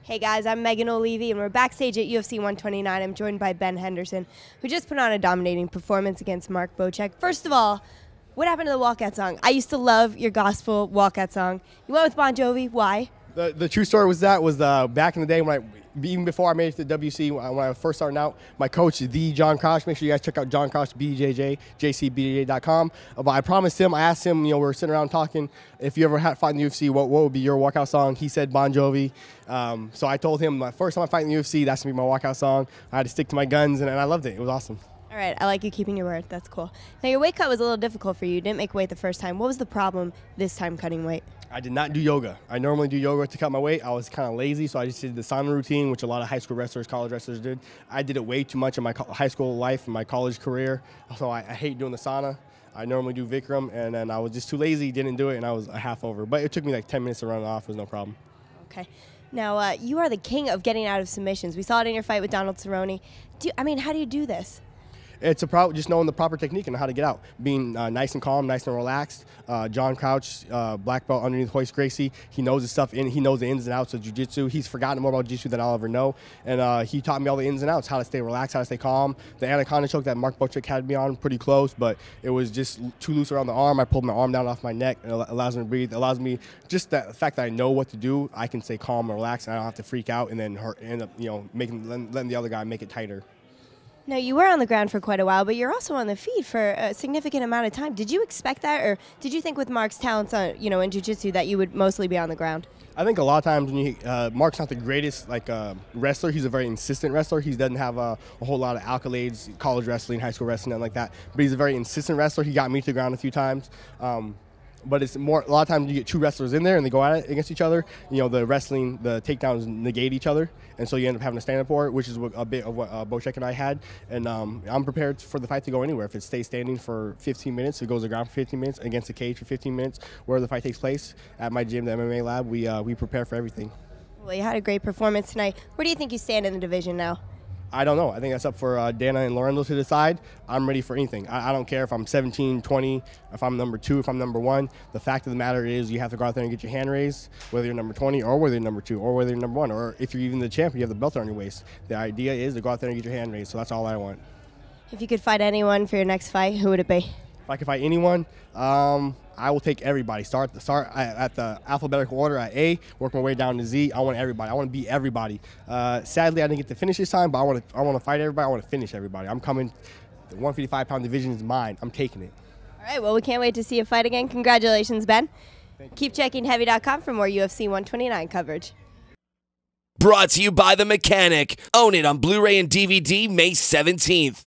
Hey guys, I'm Megan O'Leary, and we're backstage at UFC 129. I'm joined by Ben Henderson, who just put on a dominating performance against Marc Bocek. First of all, what happened to the walkout song? I used to love your gospel walkout song. You went with Bon Jovi. Why? The true story was back in the day when even before I made it to the WC, when I was first starting out, my coach, the John Crouch, make sure you guys check out John Crouch, BJJ, jcbjj.com. But I promised him, I asked him, we were sitting around talking, if you ever had fought in the UFC, what would be your walkout song? He said Bon Jovi. So I told him, the first time I fight in the UFC, that's going to be my walkout song. I had to stick to my guns, and I loved it. It was awesome. All right, I like you keeping your word. That's cool. Now, your weight cut was a little difficult for you. You didn't make weight the first time. What was the problem this time cutting weight? I did not do yoga. I normally do yoga to cut my weight. I was kind of lazy, so I just did the sauna routine, which a lot of high school wrestlers, college wrestlers did. I did it way too much in my high school life and my college career, so I hate doing the sauna. I normally do Vikram, and then I was just too lazy, didn't do it, and I was a half over. But it took me like 10 minutes to run it off. It was no problem. Okay. Now, you are the king of getting out of submissions. We saw it in your fight with Donald Cerrone. How do you do this? It's just knowing the proper technique and how to get out. Being nice and calm, nice and relaxed. John Crouch, black belt underneath Hoist Gracie, he knows his stuff, he knows the ins and outs of jiu-jitsu. He's forgotten more about jiu-jitsu than I'll ever know. And he taught me all the ins and outs, how to stay relaxed, how to stay calm. The anaconda choke that Marc Bocek had me on, pretty close, but it was just too loose around the arm. I pulled my arm down off my neck. It allows me to breathe. It allows me, just the fact that I know what to do, I can stay calm and relaxed, and I don't have to freak out and then end up letting the other guy make it tighter. Now, you were on the ground for quite a while, but you're also on the feet for a significant amount of time. Did you expect that, or did you think with Marc's talents on, in jiu-jitsu that you would mostly be on the ground? I think a lot of times when Marc's not the greatest wrestler. He's a very insistent wrestler. He doesn't have a whole lot of accolades, college wrestling, high school wrestling, nothing like that. But he's a very insistent wrestler. He got me to the ground a few times. But it's more, a lot of times you get two wrestlers in there and they go at it against each other. The wrestling, the takedowns negate each other. And so you end up having to stand up for it, which is a bit of what Bocek and I had. And I'm prepared for the fight to go anywhere. If it stays standing for 15 minutes, it goes to the ground for 15 minutes, against the cage for 15 minutes, where the fight takes place. At my gym, the MMA lab, we prepare for everything. Well, you had a great performance tonight. Where do you think you stand in the division now? I don't know. I think that's up for Dana and Lorenzo to decide. I'm ready for anything. I don't care if I'm 17, 20, if I'm number 2, if I'm number 1. The fact of the matter is you have to go out there and get your hand raised, whether you're number 20 or whether you're number 2 or whether you're number 1, or if you're even the champion, you have the belt on your waist. The idea is to go out there and get your hand raised, so that's all I want. If you could fight anyone for your next fight, who would it be? If I could fight anyone, I will take everybody. Start at the alphabetical order at A, work my way down to Z. I want everybody. I want to beat everybody. Sadly, I didn't get to finish this time, but I want to fight everybody. I want to finish everybody. I'm coming. The 155-pound division is mine. I'm taking it. All right. Well, we can't wait to see you fight again. Congratulations, Ben. Keep checking Heavy.com for more UFC 129 coverage. Brought to you by The Mechanic. Own it on Blu-ray and DVD May 17th.